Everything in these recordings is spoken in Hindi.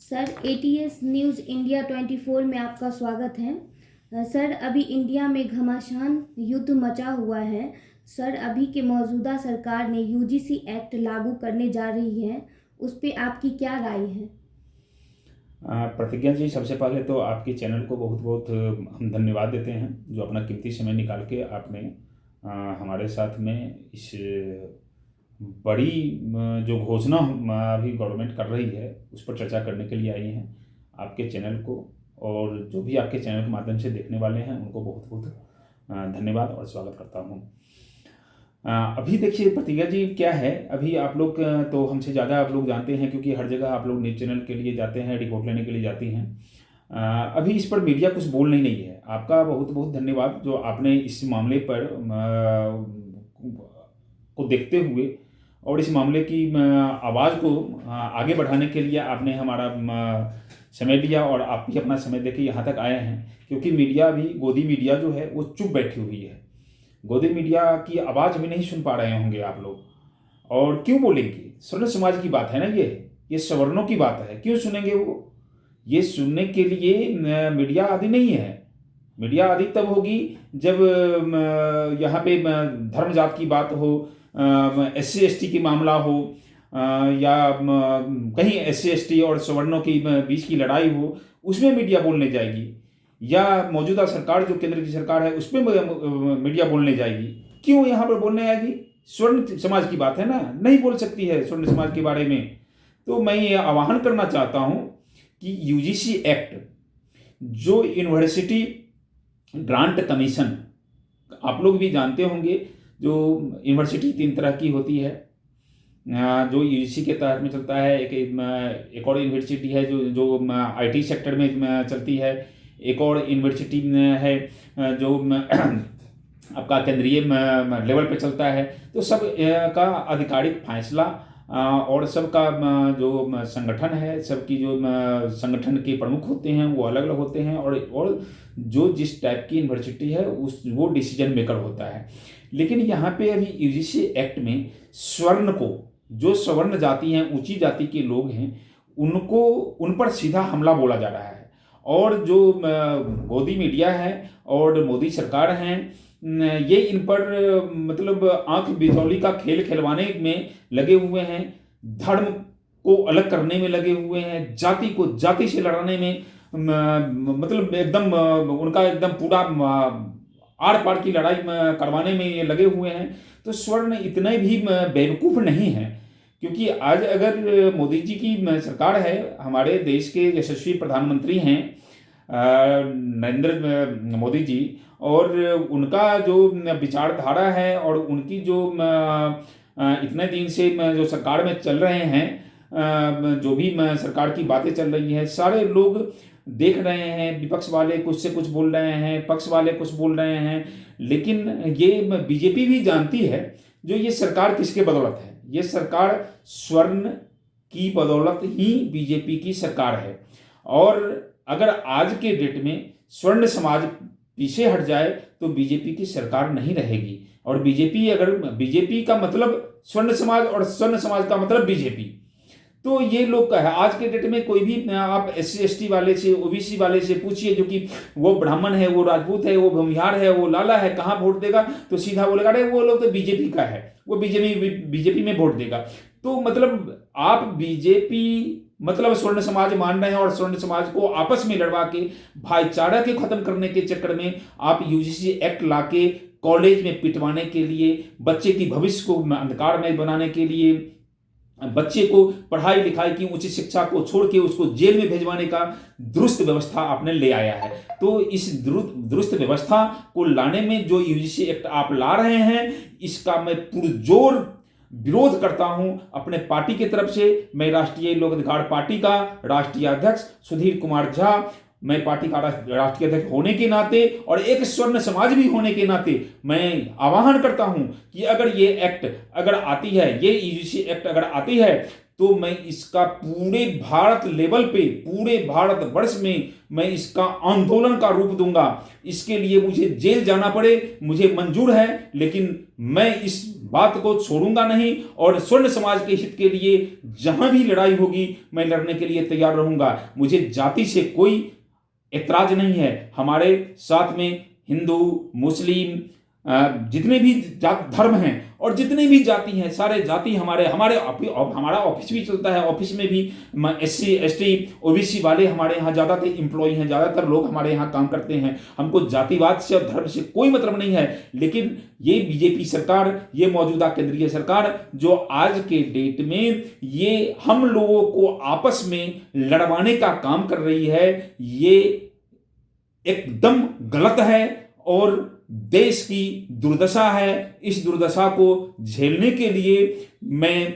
सर, एटीएस न्यूज़ इंडिया 24 में आपका स्वागत है। सर, अभी इंडिया में घमासान युद्ध मचा हुआ है। सर, अभी के मौजूदा सरकार ने यूजीसी एक्ट लागू करने जा रही है, उस पे आपकी क्या राय है? प्रतिज्ञा जी, सबसे पहले तो आपके चैनल को बहुत बहुत हम धन्यवाद देते हैं जो अपना कीमती समय निकाल के आपने हमारे साथ में इस बड़ी जो घोषणा अभी गवर्नमेंट कर रही है उस पर चर्चा करने के लिए आई हैं। आपके चैनल को और जो भी आपके चैनल के माध्यम से देखने वाले हैं उनको बहुत बहुत धन्यवाद और स्वागत करता हूँ। अभी देखिए प्रतिज्ञा जी, क्या है, अभी आप लोग तो हमसे ज़्यादा आप लोग जानते हैं क्योंकि हर जगह आप लोग न्यूज़ चैनल के लिए जाते हैं, रिपोर्ट लेने के लिए जाती हैं। अभी इस पर मीडिया कुछ बोल नहीं रही है। आपका बहुत बहुत धन्यवाद जो आपने इस मामले पर को देखते हुए और इस मामले की आवाज़ को आगे बढ़ाने के लिए आपने हमारा समय लिया और आप भी अपना समय देके यहाँ तक आए हैं। क्योंकि मीडिया भी, गोदी मीडिया जो है वो चुप बैठी हुई है। गोदी मीडिया की आवाज़ भी नहीं सुन पा रहे होंगे आप लोग, और क्यों बोलेंगे? स्वर्ण समाज की बात है ना, ये सवर्णों की बात है, क्यों सुनेंगे वो? ये सुनने के लिए मीडिया आदि नहीं है। मीडिया आदि तब होगी जब यहाँ पे धर्म जात की बात हो, SC ST की मामला हो, या कहीं SC ST और सवर्णों की बीच की लड़ाई हो, उसमें मीडिया बोलने जाएगी। या मौजूदा सरकार जो केंद्र की सरकार है उस पर मीडिया बोलने जाएगी। क्यों यहाँ पर बोलने आएगी? स्वर्ण समाज की बात है ना, नहीं बोल सकती है स्वर्ण समाज के बारे में। तो मैं ये आह्वान करना चाहता हूँ कि यूजीसी एक्ट, जो यूनिवर्सिटी ग्रांट कमीशन, आप लोग भी जानते होंगे, जो यूनिवर्सिटी 3 तरह की होती है जो यूजीसी के तहत में चलता है। एक और यूनिवर्सिटी है जो IT सेक्टर में चलती है। एक और यूनिवर्सिटी है जो आपका केंद्रीय लेवल पे चलता है। तो सब का आधिकारिक फैसला और सबका जो संगठन है, सबकी जो संगठन के प्रमुख होते हैं वो अलग अलग होते हैं, और जो जिस टाइप की यूनिवर्सिटी है वो डिसीजन मेकर होता है। लेकिन यहाँ पे अभी यूजीसी एक्ट में स्वर्ण को, जो सवर्ण जाति हैं, ऊंची जाति के लोग हैं, उन पर सीधा हमला बोला जा रहा है। और जो गोदी मीडिया है और मोदी सरकार हैं, ये इन पर मतलब आंख बिजौली का खेल खिलवाने में लगे हुए हैं। धर्म को अलग करने में लगे हुए हैं, जाति को जाति से लड़ाने में, मतलब एकदम उनका एकदम पूरा आर पार की लड़ाई करवाने में ये लगे हुए हैं। तो स्वर्ण इतने भी बेवकूफ़ नहीं है, क्योंकि आज अगर मोदी जी की सरकार है, हमारे देश के यशस्वी प्रधानमंत्री हैं नरेंद्र मोदी जी, और उनका जो विचारधारा है और उनकी जो इतने दिन से जो सरकार में चल रहे हैं, जो भी सरकार की बातें चल रही हैं, सारे लोग देख रहे हैं। विपक्ष वाले कुछ से कुछ बोल रहे हैं, पक्ष वाले कुछ बोल रहे हैं, लेकिन ये बीजेपी भी जानती है जो ये सरकार किसके बदौलत है। ये सरकार स्वर्ण की बदौलत ही बीजेपी की सरकार है। और अगर आज के डेट में स्वर्ण समाज पीछे हट जाए तो बीजेपी की सरकार नहीं रहेगी। और बीजेपी का मतलब स्वर्ण समाज और स्वर्ण समाज का मतलब बीजेपी। तो ये लोग का है आज के डेट में, कोई भी आप SC ST वाले से, OBC वाले से पूछिए, जो कि वो ब्राह्मण है, वो राजपूत है, वो भूमिहार है, वो लाला है, कहाँ वोट देगा, तो सीधा बोलेगा अरे वो लोग तो बीजेपी का है, वो बीजेपी में वोट देगा। तो मतलब आप बीजेपी मतलब स्वर्ण समाज मान रहे हैं, और स्वर्ण समाज को आपस में लड़वा के भाईचारा के खत्म करने के चक्कर में आप यूजीसी एक्ट लाके कॉलेज में पिटवाने के लिए, बच्चे की भविष्य को अंधकार में बनाने के लिए, बच्चे को पढ़ाई लिखाई की उच्च शिक्षा को छोड़ के उसको जेल में भेजवाने का दुरुस्त व्यवस्था आपने ले आया है। तो इस दुरुस्त व्यवस्था को लाने में जो यूजीसी एक्ट आप ला रहे हैं, इसका मैं पुरजोर विरोध करता हूं अपने पार्टी की तरफ से। मैं राष्ट्रीय लोक अधिकार पार्टी का राष्ट्रीय अध्यक्ष सुधीर कुमार झा, मैं पार्टी का राष्ट्रीय अध्यक्ष होने के नाते और एक स्वर्ण समाज भी होने के नाते मैं आह्वान करता हूं कि अगर ये एक्ट अगर आती है, ये यूजीसी एक्ट अगर आती है, तो मैं इसका पूरे भारत लेवल पे, पूरे भारतवर्ष में मैं इसका आंदोलन का रूप दूंगा। इसके लिए मुझे जेल जाना पड़े, मुझे मंजूर है, लेकिन मैं इस बात को छोड़ूंगा नहीं और स्वर्ण समाज के हित के लिए जहां भी लड़ाई होगी मैं लड़ने के लिए तैयार रहूंगा। मुझे जाति से कोई ऐतराज नहीं है। हमारे साथ में हिंदू, मुस्लिम, जितने भी धर्म हैं और जितने भी जाति हैं, सारे जाति हमारा ऑफिस भी चलता है। ऑफिस में भी SC ST OBC वाले हमारे यहाँ ज़्यादातर एम्प्लॉय हैं, ज़्यादातर लोग हमारे यहाँ काम करते हैं। हमको जातिवाद से और धर्म से कोई मतलब नहीं है। लेकिन ये बीजेपी सरकार, ये मौजूदा केंद्रीय सरकार जो आज के डेट में ये हम लोगों को आपस में लड़वाने का काम कर रही है, ये एकदम गलत है और देश की दुर्दशा है। इस दुर्दशा को झेलने के लिए मैं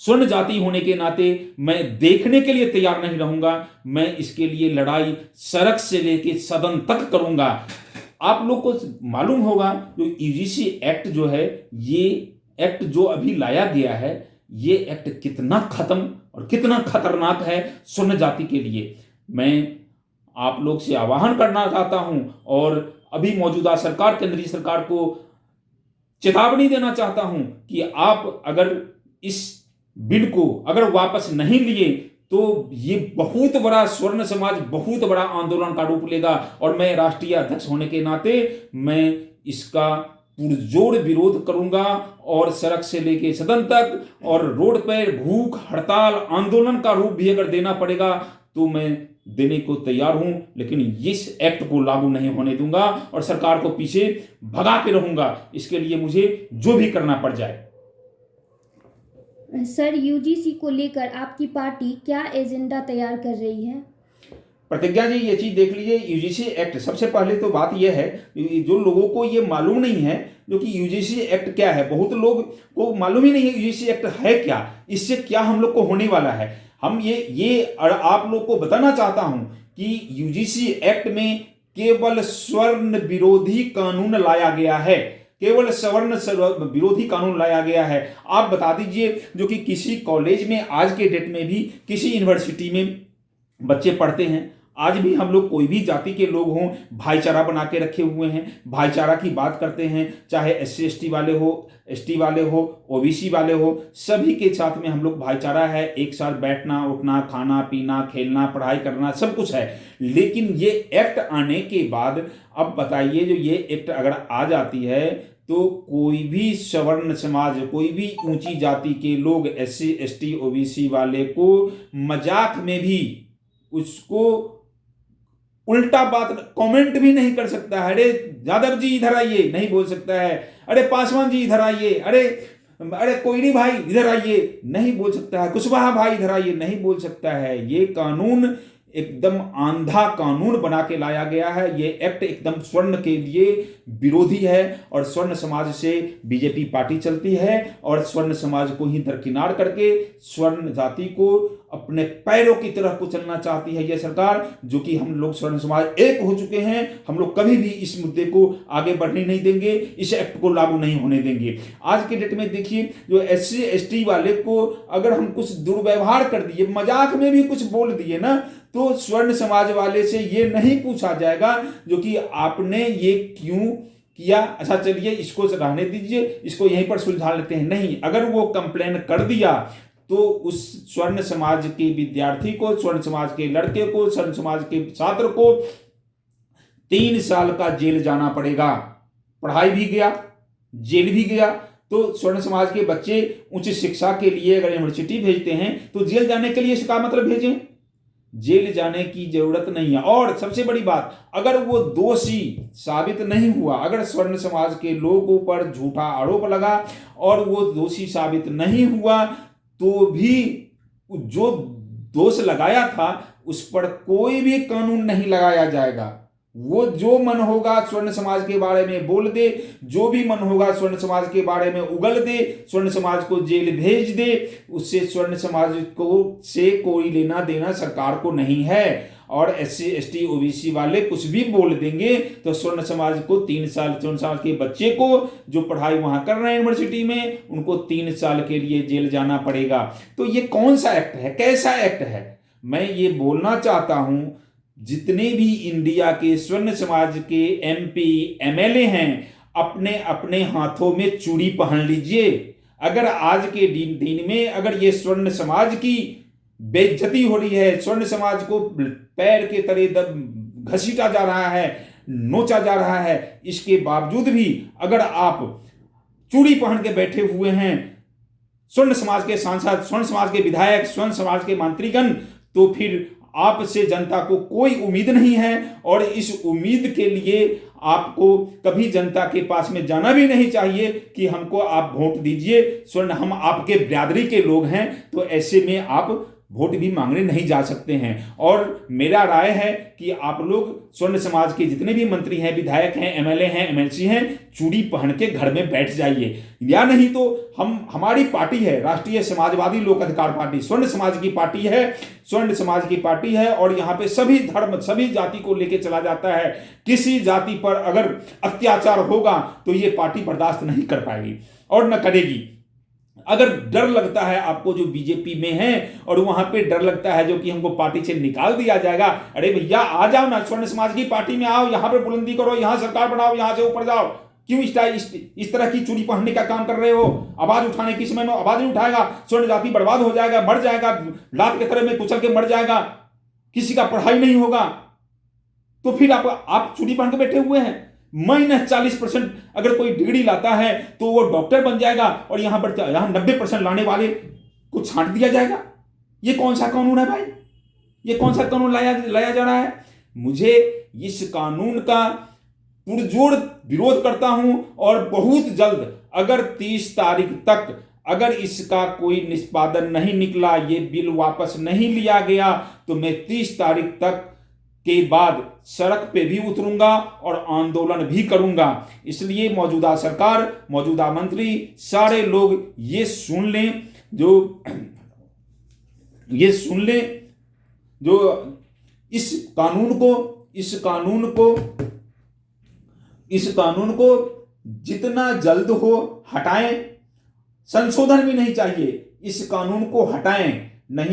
स्वर्ण जाति होने के नाते मैं देखने के लिए तैयार नहीं रहूंगा। मैं इसके लिए लड़ाई सड़क से लेके सदन तक करूंगा। आप लोग को मालूम होगा जो UGC एक्ट जो है, ये एक्ट जो अभी लाया गया है, ये एक्ट कितना खत्म और कितना खतरनाक है स्वर्ण जाति के लिए। मैं आप लोग से आह्वान करना चाहता हूं और अभी मौजूदा सरकार, केंद्रीय सरकार को चेतावनी देना चाहता हूं कि आप अगर इस बिल को अगर वापस नहीं लिए तो ये बहुत बड़ा स्वर्ण समाज बहुत बड़ा आंदोलन का रूप लेगा और मैं राष्ट्रीय अध्यक्ष होने के नाते मैं इसका पुरजोर विरोध करूंगा और सड़क से लेके सदन तक और रोड पर भूख हड़ताल आंदोलन का रूप भी अगर देना पड़ेगा तो मैं देने को तैयार हूं। लेकिन इस एक्ट को लागू नहीं होने दूंगा और सरकार को पीछे भगा के रहूंगा। इसके लिए मुझे जो भी करना पड़ जाए। सर, UGC को लेकर आपकी पार्टी क्या एजेंडा तैयार कर रही है? प्रतिज्ञा जी, ये चीज देख लीजिए, UGC एक्ट, सबसे पहले तो बात यह है जो लोगों को ये मालूम नहीं है जो कि UGC एक्ट क्या है। बहुत लोग को मालूम ही नहीं है UGC एक्ट है क्या, इससे क्या हम लोग को होने वाला है। हम ये आप लोग को बताना चाहता हूं कि UGC एक्ट में केवल स्वर्ण विरोधी कानून लाया गया है, केवल स्वर्ण विरोधी कानून लाया गया है। आप बता दीजिए जो कि किसी कॉलेज में आज के डेट में भी किसी यूनिवर्सिटी में बच्चे पढ़ते हैं, आज भी हम लोग कोई भी जाति के लोग हों भाईचारा बना के रखे हुए हैं, भाईचारा की बात करते हैं, चाहे SC ST वाले हो, ST वाले हो, OBC वाले हो, सभी के साथ में हम लोग भाईचारा है। एक साथ बैठना उठना, खाना पीना, खेलना, पढ़ाई करना, सब कुछ है। लेकिन ये एक्ट आने के बाद अब बताइए जो ये एक्ट अगर आ जाती है तो कोई भी सवर्ण समाज, कोई भी ऊंची जाति के लोग SC ST OBC वाले को मजाक में भी उसको उल्टा बात कमेंट भी नहीं कर सकता है। अरे यादव जी इधर आइए, नहीं बोल सकता है। अरे पासवान जी इधर आइए, अरे कोयनी भाई इधर आइए, नहीं बोल सकता है। कुशवाहा भाई इधर आइए, नहीं बोल सकता है। ये कानून एकदम आंधा कानून बना के लाया गया है। ये एक्ट एकदम स्वर्ण के लिए विरोधी है और स्वर्ण समाज से बीजेपी पार्टी चलती है और स्वर्ण समाज को ही दरकिनार करके स्वर्ण जाति को अपने पैरों की तरह कुचलना चाहती है ये सरकार, जो कि हम लोग स्वर्ण समाज एक हो चुके हैं। हम लोग कभी भी इस मुद्दे को आगे बढ़ने नहीं देंगे, इस एक्ट को लागू नहीं होने देंगे। आज के डेट में देखिए जो SC ST वाले को अगर हम कुछ दुर्व्यवहार कर दिए, मजाक में भी कुछ बोल दिए ना, तो स्वर्ण समाज वाले से ये नहीं पूछा जाएगा जो कि आपने ये क्यों किया। अच्छा चलिए इसको रहने दीजिए, इसको यहीं पर सुलझा लेते हैं। नहीं, अगर वो कंप्लेन कर दिया तो उस स्वर्ण समाज के विद्यार्थी को, स्वर्ण समाज के लड़के को, स्वर्ण समाज के छात्र को 3 साल का जेल जाना पड़ेगा। पढ़ाई भी गया, जेल भी गया। तो स्वर्ण समाज के बच्चे उच्च शिक्षा के लिए अगर यूनिवर्सिटी भेजते हैं तो जेल जाने के लिए इसका मतलब भेजें, जेल जाने की जरूरत नहीं है। और सबसे बड़ी बात, अगर वो दोषी साबित नहीं हुआ, अगर स्वर्ण समाज के लोगों पर झूठा आरोप लगा और वो दोषी साबित नहीं हुआ तो भी जो दोष लगाया था उस पर कोई भी कानून नहीं लगाया जाएगा। वो जो मन होगा स्वर्ण समाज के बारे में बोल दे, जो भी मन होगा स्वर्ण समाज के बारे में उगल दे, स्वर्ण समाज को जेल भेज दे, उससे स्वर्ण समाज को से कोई लेना देना सरकार को नहीं है। और SC ST OBC वाले कुछ भी बोल देंगे तो स्वर्ण समाज को 3 साल, स्वर्ण समाज के बच्चे को जो पढ़ाई वहां कर रहे हैं यूनिवर्सिटी में, उनको 3 साल के लिए जेल जाना पड़ेगा। तो ये कौन सा एक्ट है, कैसा एक्ट है? मैं ये बोलना चाहता हूं, जितने भी इंडिया के स्वर्ण समाज के MP MLA हैं, अपने अपने हाथों में चूड़ी पहन लीजिए। अगर आज के दिन में अगर ये स्वर्ण समाज की बेइज्जती हो रही है, स्वर्ण समाज को पैर के तले घसीटा जा रहा है, नोचा जा रहा है, इसके बावजूद भी अगर आप चूड़ी पहन के बैठे हुए हैं, स्वर्ण समाज के सांसद, स्वर्ण समाज के विधायक, स्वर्ण समाज के मंत्रीगण, तो फिर आपसे जनता को कोई उम्मीद नहीं है। और इस उम्मीद के लिए आपको कभी जनता के पास में जाना भी नहीं चाहिए कि हमको आप वोट दीजिए, स्वर्ण हम आपके बिरादरी के लोग हैं, तो ऐसे में आप वोट भी मांगने नहीं जा सकते हैं। और मेरा राय है कि आप लोग स्वर्ण समाज के जितने भी मंत्री हैं, विधायक हैं, एमएलए हैं, एमएलसी हैं, चूड़ी पहन के घर में बैठ जाइए। या नहीं तो हमारी पार्टी है राष्ट्रीय समाजवादी लोक अधिकार पार्टी, स्वर्ण समाज की पार्टी है, स्वर्ण समाज की पार्टी है। और यहाँ पे सभी धर्म, सभी जाति को लेके चला जाता है। किसी जाति पर अगर अत्याचार होगा तो ये पार्टी बर्दाश्त नहीं कर पाएगी और न करेगी। अगर डर लगता है आपको जो बीजेपी में है और वहां पे डर लगता है जो कि हमको पार्टी से निकाल दिया जाएगा, अरे भैया आ जाओ ना, स्वर्ण समाज की पार्टी में आओ, यहां पे बुलंदी करो, यहां सरकार बनाओ, यहां से ऊपर जाओ। क्यों इस तरह की चूड़ी पहनने का काम कर रहे हो? आवाज उठाने की समय में आवाज नहीं उठाएगा, स्वर्ण जाति बर्बाद हो जाएगा, मर जाएगा, लात के तरह में कुचल के मर जाएगा, किसी का पढ़ाई नहीं होगा। तो फिर आप चूड़ी पहन के बैठे हुए हैं। -40% अगर कोई डिग्री लाता है तो वो डॉक्टर बन जाएगा और यहां 90% लाने वाले को छांट दिया जाएगा। ये कौन सा कानून है भाई? ये कौन सा कानून लाया जा रहा है? मुझे इस कानून का पुरजोर विरोध करता हूं और बहुत जल्द अगर 30 तारीख तक अगर इसका कोई निष्पादन नहीं निकला, ये बिल वापस नहीं लिया गया, तो मैं 30 तारीख तक के बाद सड़क पे भी उतरूंगा और आंदोलन भी करूंगा। इसलिए मौजूदा सरकार, मौजूदा मंत्री, सारे लोग ये सुन लें जो इस कानून को जितना जल्द हो हटाएं। संशोधन भी नहीं चाहिए, इस कानून को हटाएं।